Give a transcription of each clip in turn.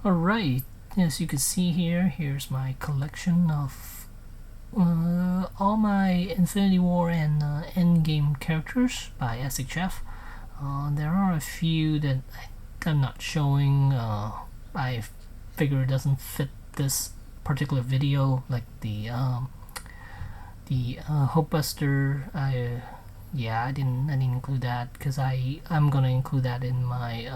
Alright, as you can see here, here's my collection of all my Infinity War and Endgame characters by SHF. There are a few that I'm not showing. I figure it doesn't fit this particular video, like the Hulkbuster. I didn't include that because I'm gonna include that in my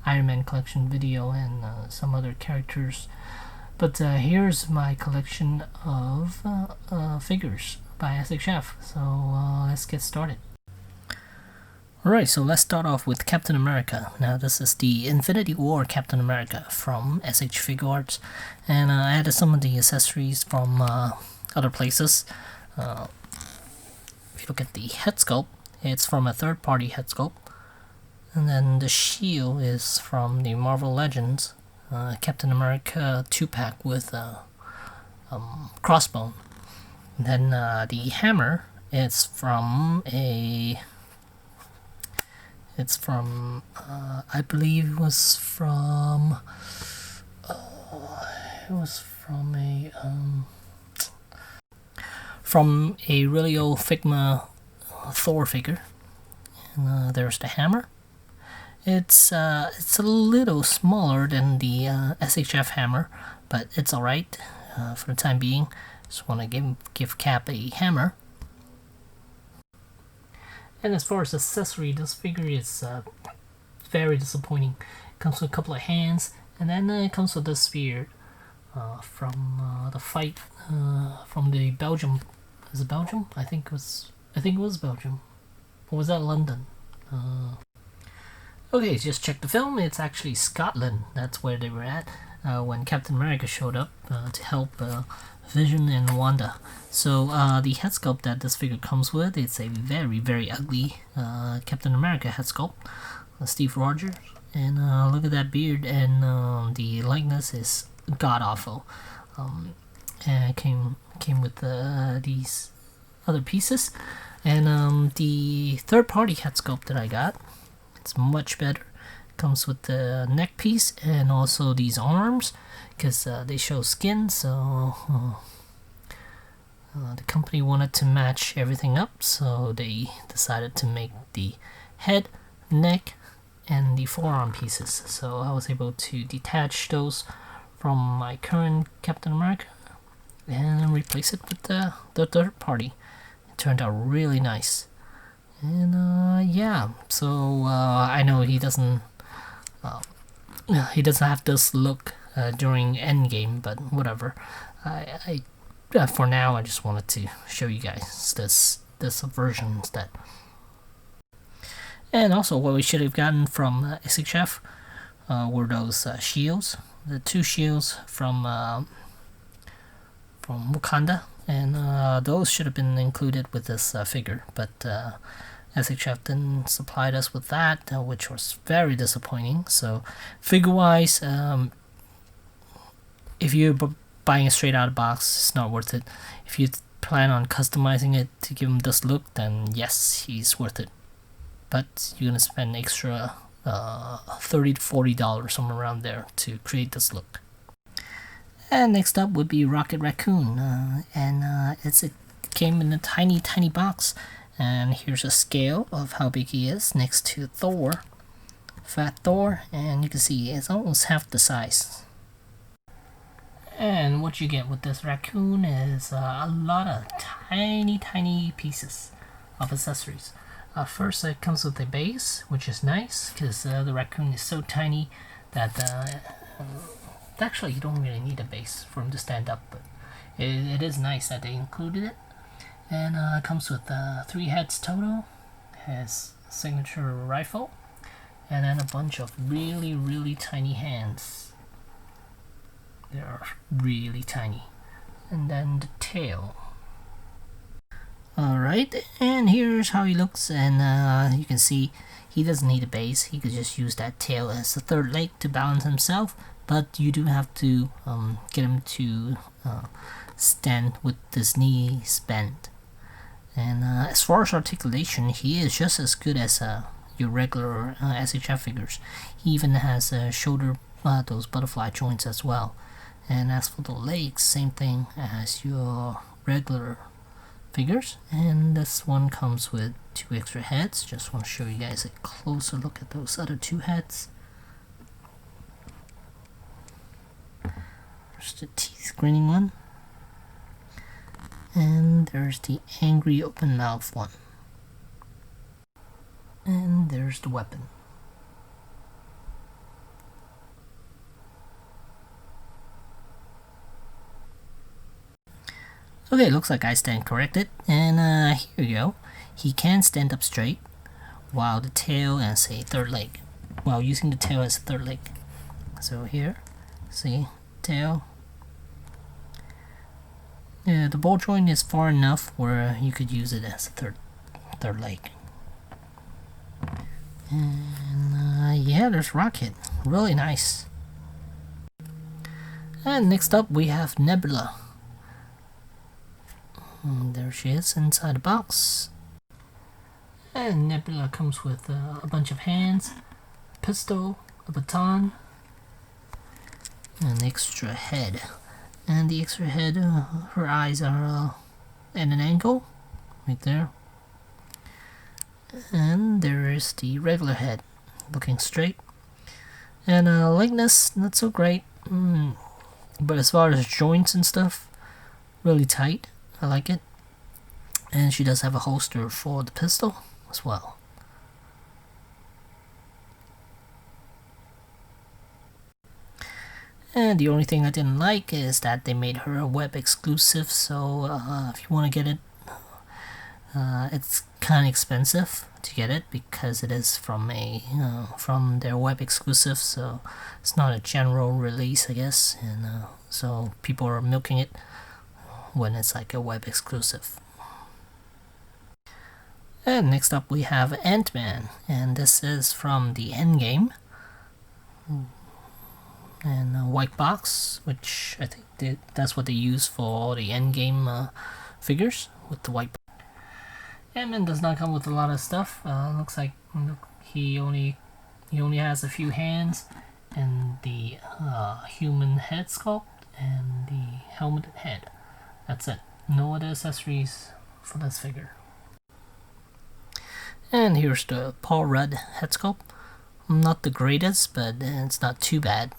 Iron Man collection video and some other characters. But here's my collection of figures by SHF. So let's get started. Alright, so let's start off with Captain America. Now this is the Infinity War Captain America from SH Figuarts, and I added some of the accessories from other places. If you look at the head sculpt, it's from a third-party head sculpt. And then the shield is from the Marvel Legends Captain America 2-pack with crossbone. And then the hammer is from I believe it was from a really old Figma Thor figure. And there's the hammer. It's a little smaller than the SHF hammer, but it's alright for the time being. Just want to give Cap a hammer. And as far as accessory, this figure is very disappointing. It comes with a couple of hands, and then it comes with this spear from the fight from the Belgium. Is it Belgium? I think it was Belgium. Or was that London? Okay, just check the film. It's actually Scotland. That's where they were at when Captain America showed up to help Vision and Wanda. So the head sculpt that this figure comes with, it's a very, very ugly Captain America head sculpt. Steve Rogers. And look at that beard, and the likeness is god-awful. And it came with these other pieces. And the third-party head sculpt that I got, it's much better. Comes with the neck piece and also these arms, because they show skin, so the company wanted to match everything up, so they decided to make the head, neck, and the forearm pieces. So I was able to detach those from my current Captain America and replace it with the third party. It turned out really nice. And yeah, so I know he doesn't have this look during Endgame, but whatever. I for now I just wanted to show you guys this version instead. And also, what we should have gotten from SHF were those shields, the two shields from Wakanda, and those should have been included with this figure, but SHF didn't supply us with that, which was very disappointing. So figure-wise, if you're buying it straight out of the box, it's not worth it. If you plan on customizing it to give him this look, then yes, he's worth it. But you're gonna spend extra $30 to $40, somewhere around there, to create this look. And next up would be Raccoon, and it came in a tiny box. And here's a scale of how big he is next to Thor, Fat Thor, and you can see it's almost half the size. And what you get with this Raccoon is a lot of tiny pieces of accessories. First, it comes with a base, which is nice because the Raccoon is so tiny that actually you don't really need a base for him to stand up, but it is nice that they included it. And it comes with 3 heads total, has signature rifle, and then a bunch of really tiny hands. They are really tiny. And then the tail. Alright, and here's how he looks, and you can see he doesn't need a base. He could just use that tail as a third leg to balance himself, but you do have to get him to stand with his knees bent. And as far as articulation, he is just as good as your regular SHF figures. He even has shoulder, those butterfly joints as well. And as for the legs, same thing as your regular figures. And this one comes with 2 extra heads. Just want to show you guys a closer look at those other 2 heads. There's the teeth grinning one. And there's the angry open mouth one. And there's the weapon. Okay, looks like I stand corrected, and here you go. He can stand up straight, while the tail as a third leg, while using the tail as a third leg. So here, see, tail. Yeah, the ball joint is far enough where you could use it as a third leg. And yeah, there's Rocket, really nice. And next up we have Nebula. And there she is inside the box. And Nebula comes with a bunch of hands, a pistol, a baton, and an extra head. And the extra head, her eyes are at an angle, right there. And there is the regular head, looking straight. And likeness, not so great. But as far as joints and stuff, really tight. I like it. And she does have a holster for the pistol as well. And the only thing I didn't like is that they made her a web exclusive, so if you want to get it, it's kind of expensive to get it because it is from from their web exclusive, so it's not a general release, I guess, and so people are milking it when it's like a web exclusive. And next up we have AntMan, and this is from the Endgame. And a white box, which I think that's what they use for all the Endgame figures, with the white box. AntMan does not come with a lot of stuff. Looks like he only has a few hands and the human head sculpt and the helmeted head. That's it. No other accessories for this figure. And here's the Paul Rudd head sculpt. Not the greatest, but it's not too bad.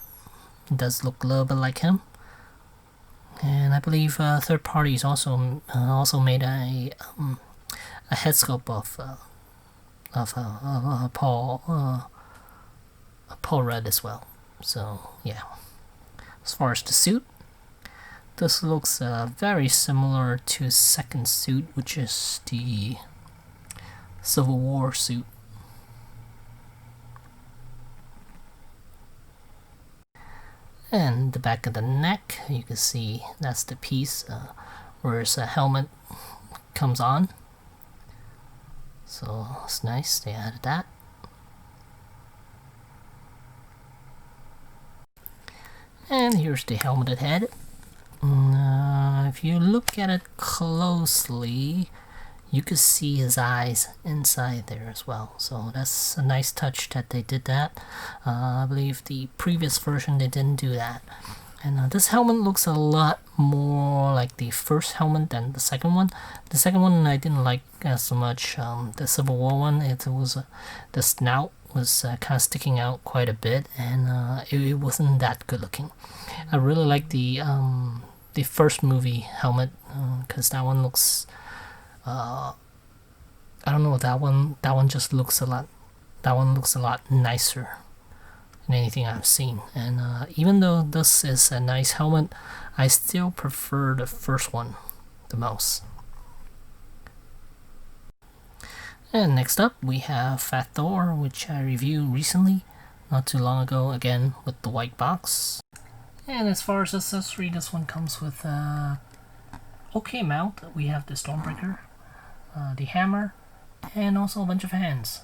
It does look a little bit like him. And I believe third parties also made a head sculpt of Paul Rudd as well. So yeah. As far as the suit, this looks very similar to his second suit, which is the Civil War suit. And the back of the neck, you can see that's the piece where his helmet comes on. So it's nice, they added that. And here's the helmeted head. If you look at it closely, you can see his eyes inside there as well. So that's a nice touch that they did that. I believe the previous version they didn't do that. And this helmet looks a lot more like the first helmet than the second one. The second one I didn't like so much. The Civil War one, it was the snout was kind of sticking out quite a bit, and it wasn't that good looking. I really like the first movie helmet because that one looks. I don't know, that one just looks a lot. That one looks a lot nicer than anything I've seen. And even though this is a nice helmet, I still prefer the first one the most. And next up we have Fat Thor, which I reviewed recently, not too long ago, again with the white box. And as far as accessory, this one comes with okay mount. We have the Stormbreaker, the hammer, and also a bunch of hands.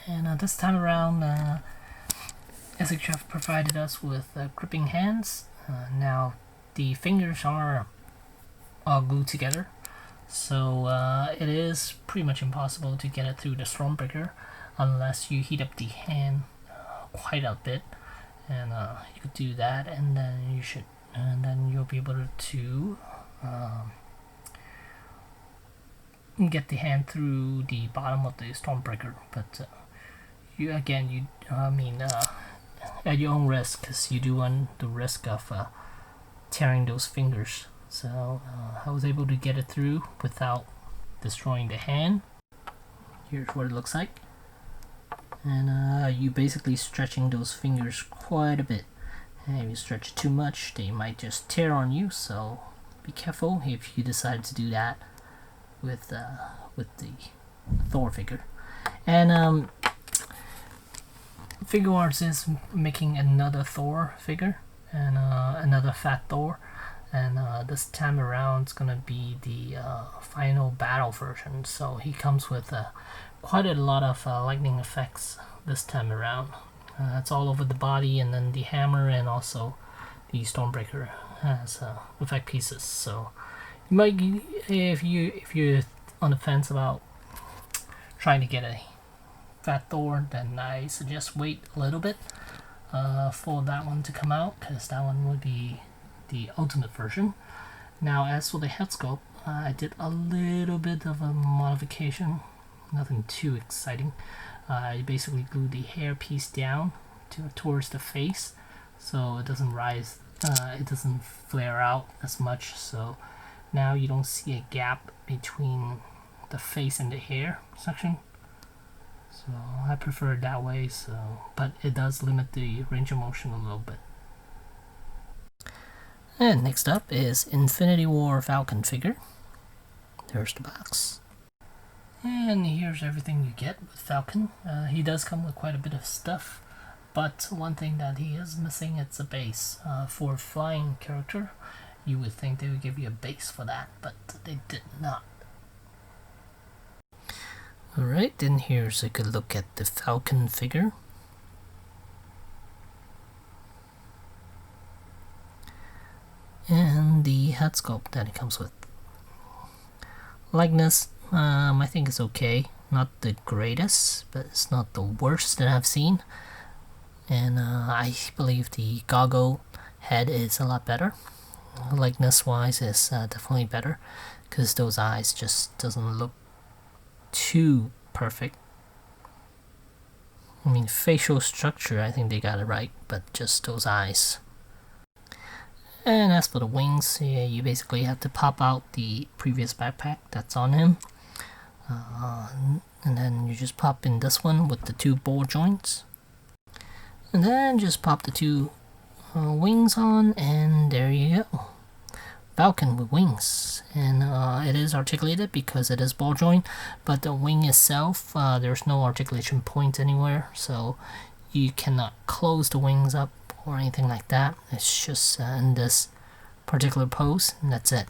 And this time around, SHF provided us with gripping hands. Now the fingers are all glued together, so it is pretty much impossible to get it through the Stormbreaker. unless you heat up the hand quite a bit, and you could do that, and then you'll be able to get the hand through the bottom of the Stormbreaker. But at your own risk, because you do run the risk of tearing those fingers. So I was able to get it through without destroying the hand. Here's what it looks like, and you basically stretching those fingers quite a bit, and if you stretch it too much they might just tear on you, so be careful if you decide to do that with the Thor figure. And Figuarts is making another Thor figure, and another fat Thor, and this time around it's gonna be the final battle version, so he comes with quite a lot of lightning effects this time around. It's all over the body, and then the hammer and also the Stormbreaker has effect pieces, so you might, if you're on the fence about trying to get a fat Thor, then I suggest wait a little bit for that one to come out, because that one would be the ultimate version. Now as for the head sculpt, I did a little bit of a modification, nothing too exciting. I basically glued the hair piece down towards the face, so it doesn't rise, it doesn't flare out as much, so now you don't see a gap between the face and the hair section. So I prefer it that way, but it does limit the range of motion a little bit. And next up is Infinity War Falcon figure. There's the box. And here's everything you get with Falcon. He does come with quite a bit of stuff, but one thing that he is missing, it's a base. For a flying character, you would think they would give you a base for that, but they did not. Alright, then here's a good look at the Falcon figure. And the head sculpt that it comes with. Likeness, I think it's okay. Not the greatest, but it's not the worst that I've seen. And I believe the goggle head is a lot better. Likeness wise is definitely better, because those eyes just doesn't look too perfect. I mean, facial structure, I think they got it right, but just those eyes. And as for the wings, yeah, you basically have to pop out the previous backpack that's on him, and then you just pop in this one with the two ball joints, and then just pop the two wings on, and there you go. Falcon with wings, and it is articulated because it is ball joint, but the wing itself, there's no articulation point anywhere, so you cannot close the wings up or anything like that. It's just in this particular pose, and that's it.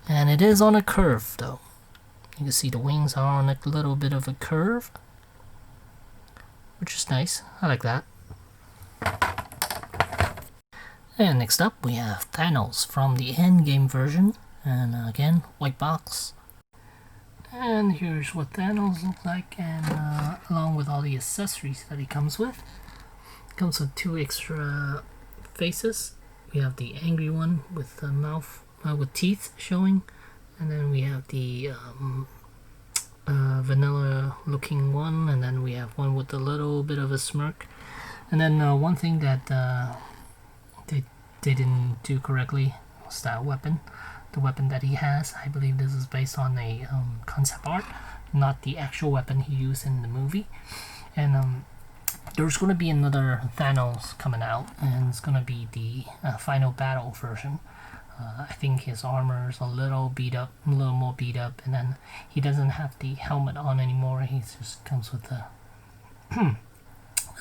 And it is on a curve though. You can see the wings are on a little bit of a curve, which is nice. I like that. And next up we have Thanos from the Endgame version, and again, white box. And here's what Thanos looks like, and along with all the accessories that he comes with. Comes with two extra faces. We have the angry one with the mouth with teeth showing, and then we have the vanilla looking one, and then we have one with a little bit of a smirk. And then one thing that they didn't do correctly was that weapon. The weapon that he has, I believe this is based on a concept art, not the actual weapon he used in the movie. And there's going to be another Thanos coming out, and it's going to be the final battle version. I think his armor is a little beat up, a little more beat up, and then he doesn't have the helmet on anymore. He just comes with a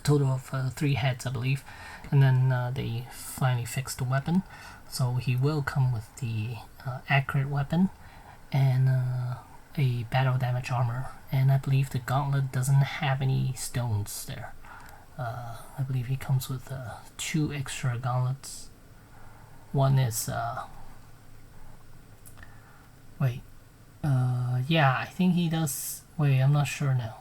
total of 3 heads, I believe, and then they finally fixed the weapon, so he will come with the accurate weapon and a battle damage armor, and I believe the gauntlet doesn't have any stones there. I believe he comes with 2 extra gauntlets. One is yeah, I think he does. Wait, I'm not sure now.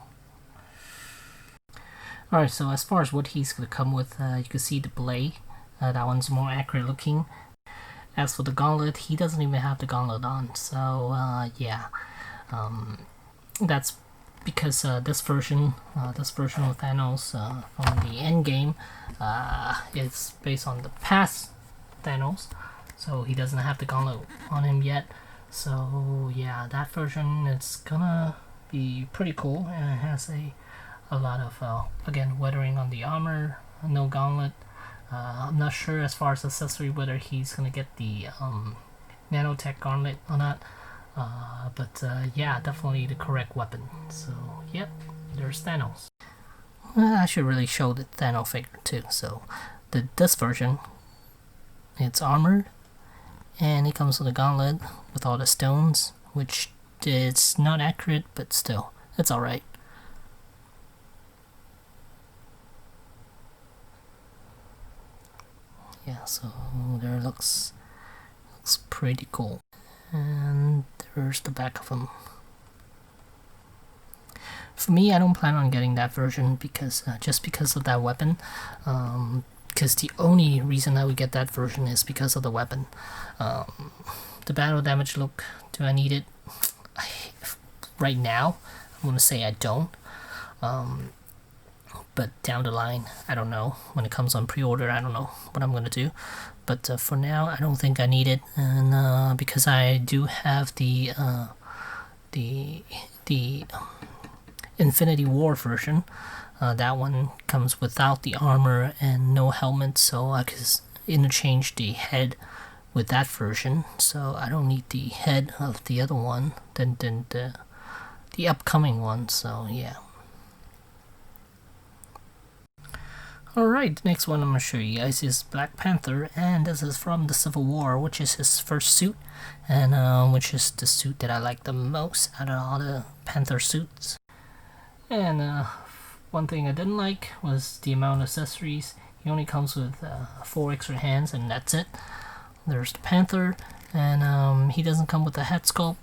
Alright, so as far as what he's going to come with, you can see the blade. That one's more accurate looking. As for the gauntlet, he doesn't even have the gauntlet on, so yeah. That's because this version of Thanos from the Endgame is based on the past Thanos, so he doesn't have the gauntlet on him yet. So yeah, that version is gonna be pretty cool, and it has a lot of again, weathering on the armor, no gauntlet. I'm not sure as far as accessory whether he's gonna get the nanotech gauntlet or not, but yeah, definitely the correct weapon. So yep, there's Thanos. I should really show the Thanos figure too. So this version, it's armored, and it comes with a gauntlet with all the stones, which is not accurate, but still, it's alright. Yeah, so there looks pretty cool. And there's the back of him. For me, I don't plan on getting that version because just because of that weapon. Because the only reason I would get that version is because of the weapon. The battle damage look, do I need it? Right now, I'm gonna say I don't. But down the line, I don't know. When it comes on pre-order, I don't know what I'm gonna do. But for now, I don't think I need it, and because I do have the Infinity War version. That one comes without the armor and no helmet, so I can interchange the head with that version. So I don't need the head of the other one, than the upcoming one. So yeah. Alright, the next one I'm going to show you guys is Black Panther, and this is from the Civil War, which is his first suit, and which is the suit that I like the most out of all the Panther suits. And one thing I didn't like was the amount of accessories. He only comes with 4 extra hands, and that's it. There's the Panther, and he doesn't come with a head sculpt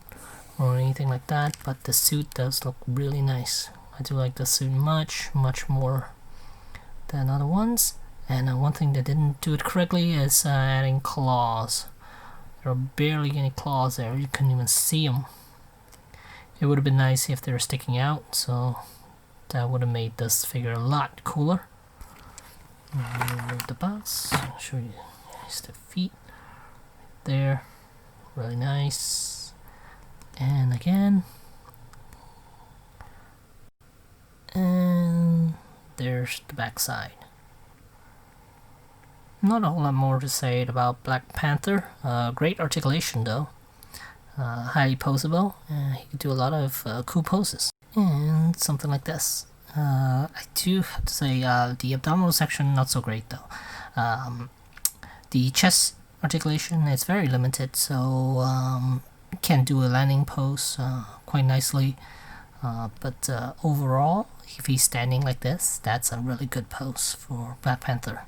or anything like that, but the suit does look really nice. I do like the suit much more than other ones. And one thing that didn't do it correctly is adding claws. There are barely any claws there, you couldn't even see them. It would have been nice if they were sticking out, so that would have made this figure a lot cooler. Remove the box, I'll show you guys the feet. There, really nice. And again, and there's the back side. Not a whole lot more to say about Black Panther. Great articulation though. Highly poseable. He can do a lot of cool poses. And something like this. I do have to say the abdominal section not so great though. The chest articulation is very limited, so can do a landing pose quite nicely. But overall, if he's standing like this, that's a really good pose for Black Panther.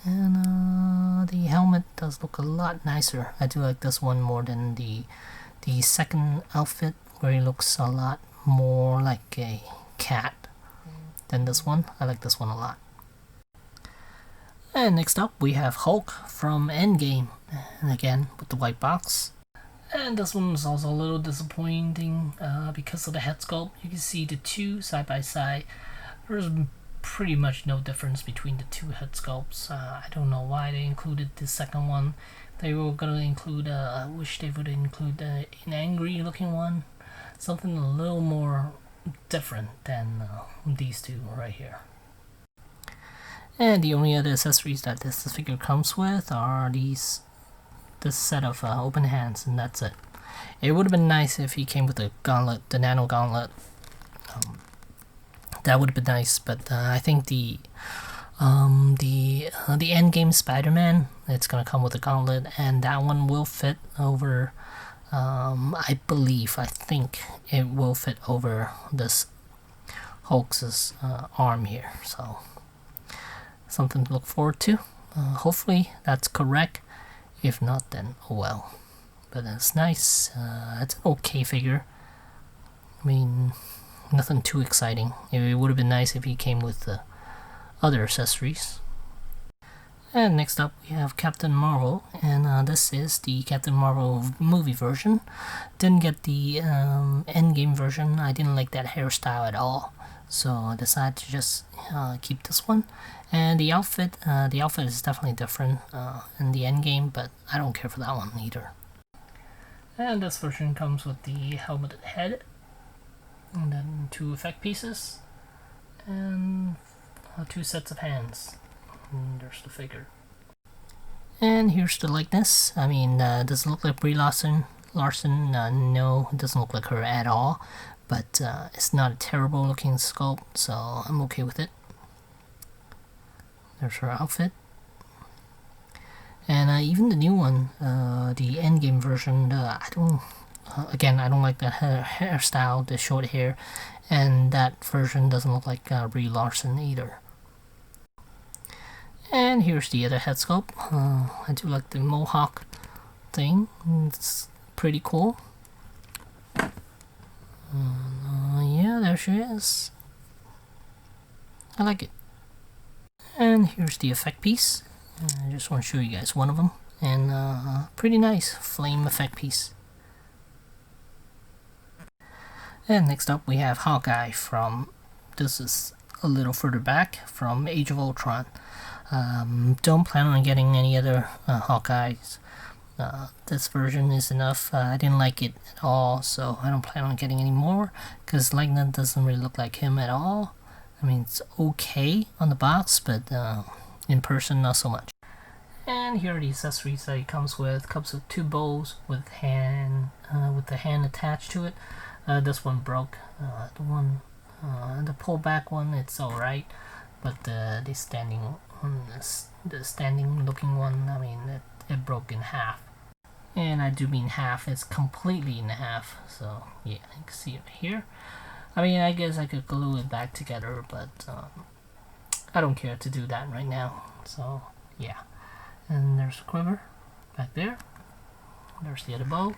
And the helmet does look a lot nicer. I do like this one more than the second outfit, where he looks a lot more like a cat than this one. I like this one a lot. And next up we have Hulk from Endgame, and again with the white box. And this one was also a little disappointing because of the head sculpt. You can see the two side by side. There's pretty much no difference between the two head sculpts. I don't know why they included the second one. They were gonna include, I wish they would include an angry looking one. Something a little more different than these two right here. And the only other accessories that this figure comes with are this set of open hands, and that's it. It would have been nice if he came with the gauntlet, the nano gauntlet. That would have been nice, but I think the Endgame SpiderMan, it's gonna come with a gauntlet, and that one will fit over. I think it will fit over this Hulk's arm here. So something to look forward to. Hopefully that's correct. If not, then oh well. But it's nice. It's an okay figure. I mean, nothing too exciting. It would have been nice if he came with the other accessories. And next up we have Captain Marvel, and this is the Captain Marvel movie version. Didn't get the Endgame version. I didn't like that hairstyle at all, so I decided to just keep this one. And the outfit is definitely different in the Endgame, but I don't care for that one either. And this version comes with the helmeted head, and then 2 effect pieces, and 2 sets of hands. And there's the figure. And here's the likeness. I mean, does it look like Brie Larson? No, it doesn't look like her at all. But it's not a terrible looking sculpt, so I'm okay with it. There's her outfit. And even the new one, the Endgame version, I don't like the hairstyle, the short hair, and that version doesn't look like Brie Larson either. And here's the other head sculpt. I do like the mohawk thing. It's pretty cool. Yeah, there she is. I like it. And here's the effect piece. I just want to show you guys one of them. And pretty nice flame effect piece. And next up we have Hawkeye from, this is a little further back, from Age of Ultron. Don't plan on getting any other Hawkeyes. This version is enough. I didn't like it at all, so I don't plan on getting any more, because Lightning doesn't really look like him at all. I mean, it's okay on the box, but in person, not so much. And here are the accessories that it comes with. Comes with 2 bows with the hand attached to it. This one broke. The pullback one, it's alright, but the standing looking one, I mean, it broke in half. And I do mean half, it's completely in half, so yeah, you can see it here. I mean, I guess I could glue it back together, but I don't care to do that right now, so yeah. And there's a quiver back there. There's the other bow.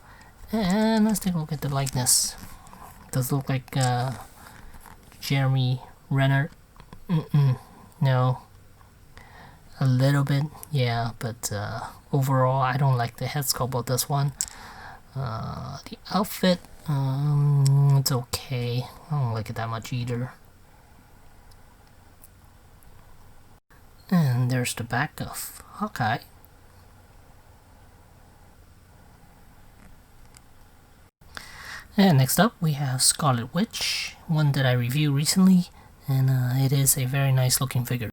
And let's take a look at the likeness. Does look like Jeremy Renner. No. A little bit, yeah, but overall I don't like the head sculpt of this one. The outfit, it's okay. I don't like it that much either. And there's the back of Hawkeye. And next up we have Scarlett Witch, one that I reviewed recently, and it is a very nice looking figure.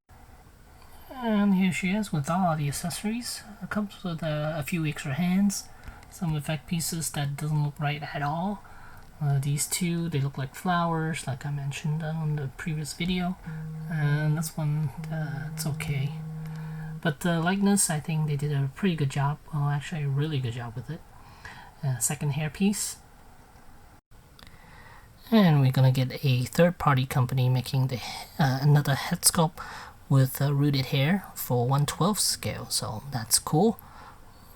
And here she is with all the accessories. It comes with a few extra hands, some effect pieces that doesn't look right at all. These 2, they look like flowers, like I mentioned on the previous video. And this one, it's okay. But the likeness, I think they did a pretty good job. Well, actually a really good job with it. Second hair piece. And we're gonna get a third-party company making the another head sculpt with rooted hair for 1/12 scale, so that's cool.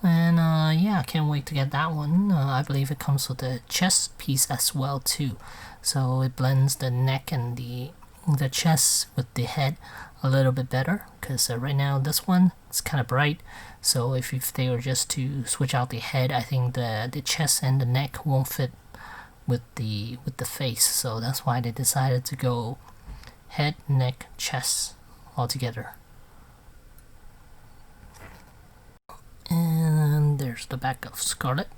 And yeah, I can't wait to get that one. I believe it comes with a chest piece as well too, so it blends the neck and the chest with the head a little bit better, because right now this one is kind of bright, so if they were just to switch out the head, I think the chest and the neck won't fit with the face, so that's why they decided to go head, neck, chest all together. And there's the back of Scarlett.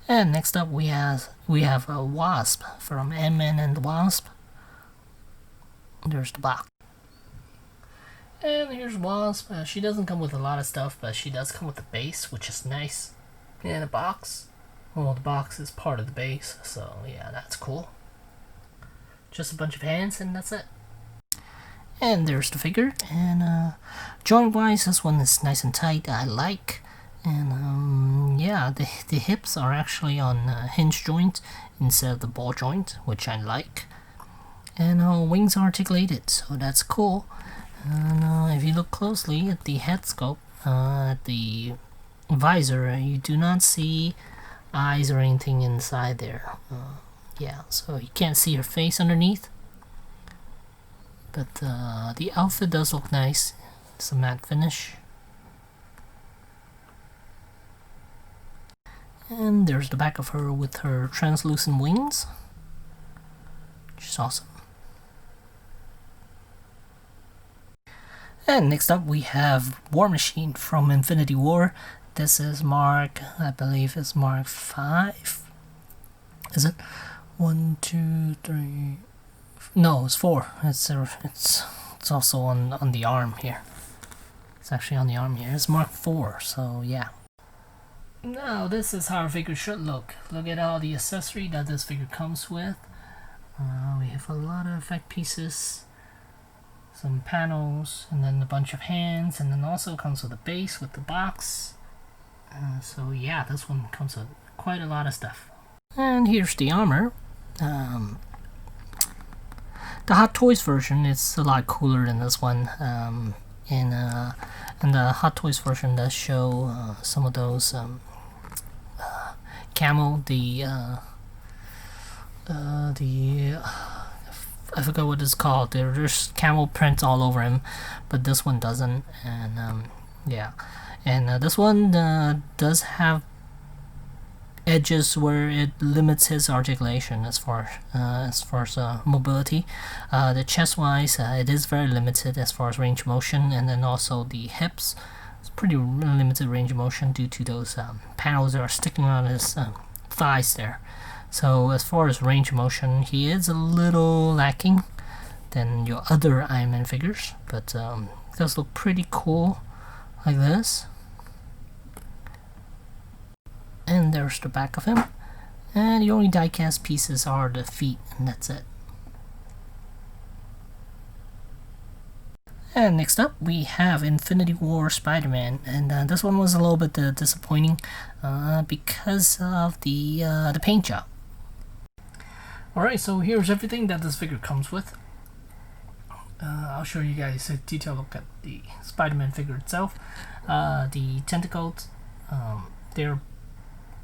And next up we have a Wasp from AntMan and the Wasp. There's the box. And here's Wasp. She doesn't come with a lot of stuff, but she does come with the base, which is nice. And a box. Well, the box is part of the base, so yeah, that's cool. Just a bunch of hands, and that's it. And there's the figure. And joint wise, this one is nice and tight. I like. And yeah, the hips are actually on hinge joint instead of the ball joint, which I like. And wings are articulated, so that's cool. And if you look closely at the head sculpt, at the visor, you do not see eyes or anything inside there. Yeah, so you can't see her face underneath, but the outfit does look nice. It's a matte finish. And there's the back of her with her translucent wings, which is awesome. And next up we have War Machine from Infinity War. This is Mark, I believe it's Mark 5. Is it? 1, 2, 3. No, it's 4. It's also on the arm here. It's actually on the arm here. It's Mark 4. So yeah. Now this is how our figure should look. Look at all the accessory that this figure comes with. We have a lot of effect pieces, some panels, and then a bunch of hands, and then also comes with a base with the box. So yeah, this one comes with quite a lot of stuff. And here's the armor. The Hot Toys version is a lot cooler than this one. And the Hot Toys version does show some of those camo. I forgot what it's called. There's camel print all over him, but this one doesn't. And yeah, and this one does have edges where it limits his articulation as far as mobility. The chest wise, it is very limited as far as range of motion, and then also the hips, it's pretty limited range of motion due to those panels that are sticking on his thighs there. So as far as range of motion, he is a little lacking than your other Iron Man figures, but it does look pretty cool like this. And there's the back of him, and the only die-cast pieces are the feet, and that's it. And next up we have Infinity War Spider-Man, and this one was a little bit disappointing because of the paint job. Alright, so here's everything that this figure comes with. I'll show you guys a detailed look at the Spider-Man figure itself. The tentacles, they're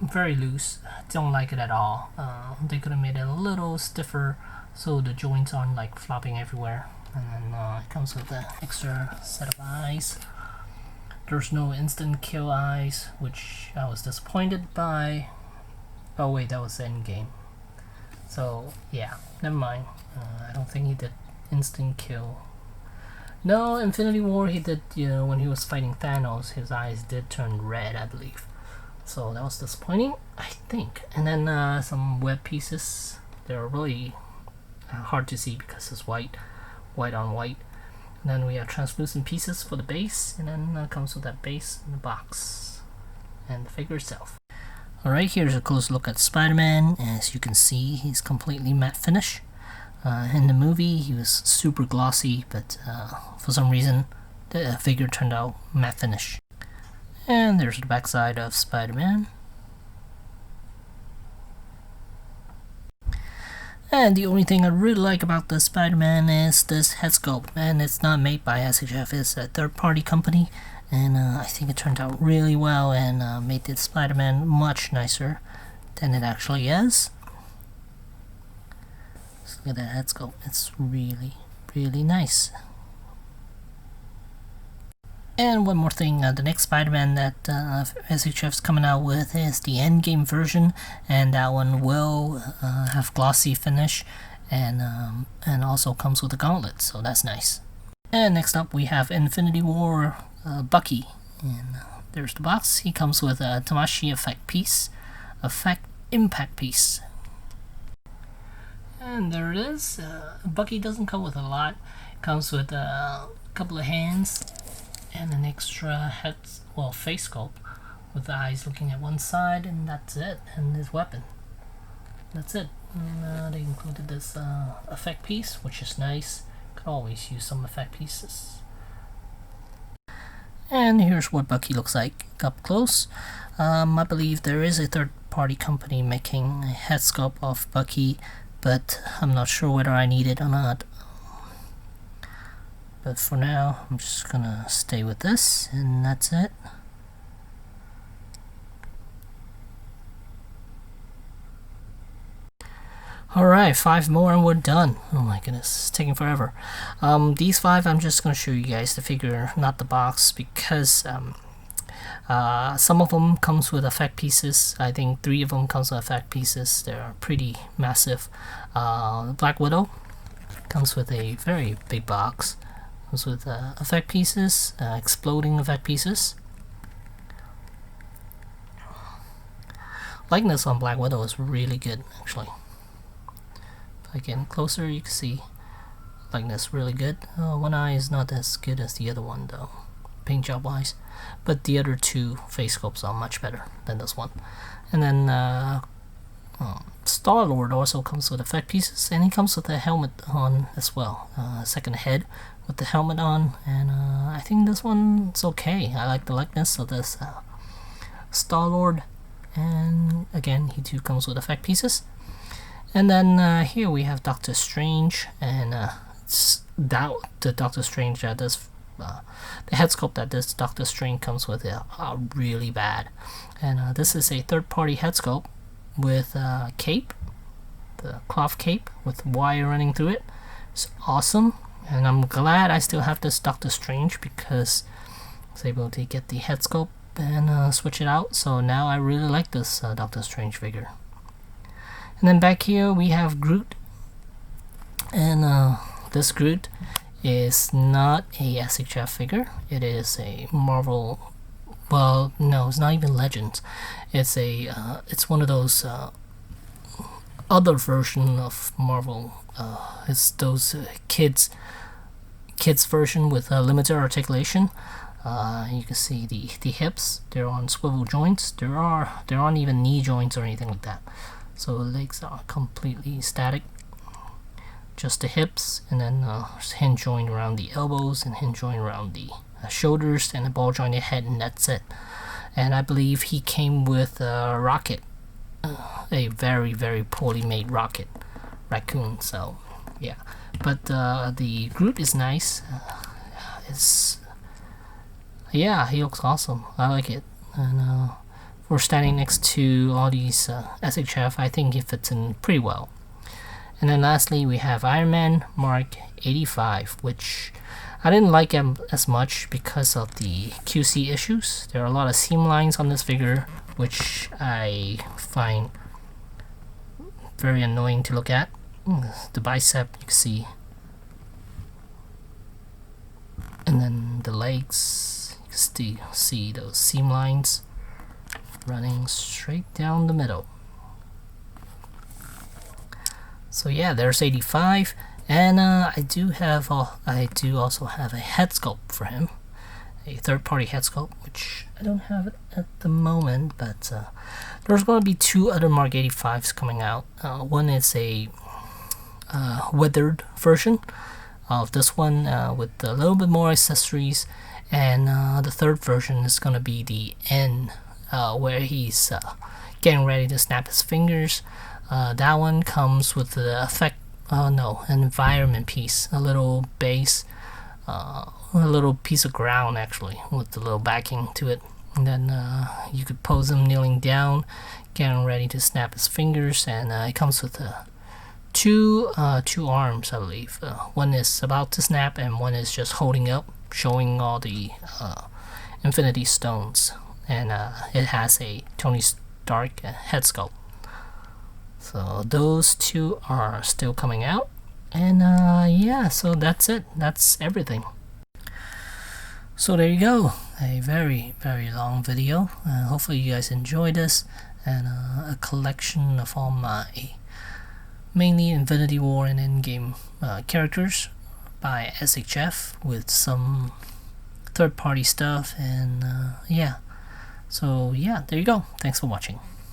very loose. Don't like it at all. They could have made it a little stiffer so the joints aren't like flopping everywhere. And then it comes with an extra set of eyes. There's no instant kill eyes, which I was disappointed by. Oh wait, that was Endgame. So yeah, never mind. I don't think he did instant kill. No, Infinity War he did. You know, when he was fighting Thanos, his eyes did turn red, I believe. So that was disappointing, I think. And then some web pieces. They're really hard to see because it's white on white. And then we have translucent pieces for the base, and then comes with that base in the box and the figure itself. Alright, here's a close look at Spider-Man. As you can see, he's completely matte finish. In the movie, he was super glossy, but for some reason, the figure turned out matte finish. And there's the backside of Spider-Man. And the only thing I really like about the Spider-Man is this head sculpt, and it's not made by SHF, it's a third-party company, and I think it turned out really well and made the Spider-Man much nicer than it actually is. Just look at that head sculpt, it's really, really nice. And one more thing, the next Spider-Man that SHF's coming out with is the Endgame version, and that one will have glossy finish and also comes with a gauntlet, so that's nice. And next up we have Infinity War Bucky, and there's the box. He comes with a Tamashi effect piece, impact piece. And there it is. Bucky doesn't come with a lot. It comes with a couple of hands and an extra face sculpt with the eyes looking at one side, and that's it, and his weapon. That's it. And, they included this effect piece, which is nice. Could always use some effect pieces. And here's what Bucky looks like up close. I believe there is a third-party company making a head sculpt of Bucky, but I'm not sure whether I need it or not. But for now, I'm just gonna stay with this, and that's it. Alright, 5 more and we're done. Oh my goodness, it's taking forever. These 5 I'm just going to show you guys the figure, not the box, because some of them comes with effect pieces. I think 3 of them comes with effect pieces. They're pretty massive. Black Widow comes with a very big box. Comes with effect pieces, exploding effect pieces. Likeness on Black Widow is really good, actually. If I get closer, you can see likeness really good. One eye is not as good as the other one, though, paint job wise, but the other 2 face sculpts are much better than this one. And then Star-Lord also comes with effect pieces, and he comes with a helmet on as well. Second head with the helmet on, and I think this one's okay. I like the likeness of this Star-Lord, and again, he too comes with effect pieces. And then here we have Doctor Strange, and the Doctor Strange that does the head sculpt that this Doctor Strange comes with are really bad. And this is a third-party head sculpt with cape, the cloth cape with wire running through it. It's awesome, and I'm glad I still have this Doctor Strange because I was able to get the head sculpt and switch it out. So now I really like this Doctor Strange figure. And then back here we have Groot, and this Groot is not a SHF figure. It is a Marvel. Well, no, it's not even Legends. It's it's one of those other version of Marvel. It's those kids version with limited articulation. You can see the hips. They're on swivel joints. There aren't even knee joints or anything like that. So the legs are completely static, just the hips, and then hinge joint around the elbows and hinge joint around the shoulders, and a ball jointed head, and that's it. And I believe he came with a rocket, a very, very poorly made rocket, Raccoon. So yeah, but the Groot is nice. Yeah, he looks awesome. I like it, and we're standing next to all these SHF. I think it fits in pretty well. And then lastly we have Iron Man Mark 85, which I didn't like him as much because of the QC issues. There are a lot of seam lines on this figure, which I find very annoying to look at. The bicep, you can see, and then the legs, you can still see those seam lines running straight down the middle. So yeah, there's 85, and I do also have a head sculpt for him, a third-party head sculpt, which I don't have it at the moment, but there's going to be 2 other Mark 85s coming out. One is a weathered version of this one with a little bit more accessories, and the third version is going to be the end, where he's getting ready to snap his fingers. That one comes with the effect, an environment piece, a little base, a little piece of ground actually, with a little backing to it. And then you could pose him kneeling down, getting ready to snap his fingers, and it comes with two arms, I believe. One is about to snap, and one is just holding up, showing all the Infinity Stones. And it has a Tony Stark head sculpt. So those 2 are still coming out, and yeah, so that's it. That's everything. So there you go, a very, very long video. Hopefully you guys enjoyed this, and a collection of all my mainly Infinity War and Endgame characters by SHF with some third-party stuff, and yeah. So yeah, there you go. Thanks for watching.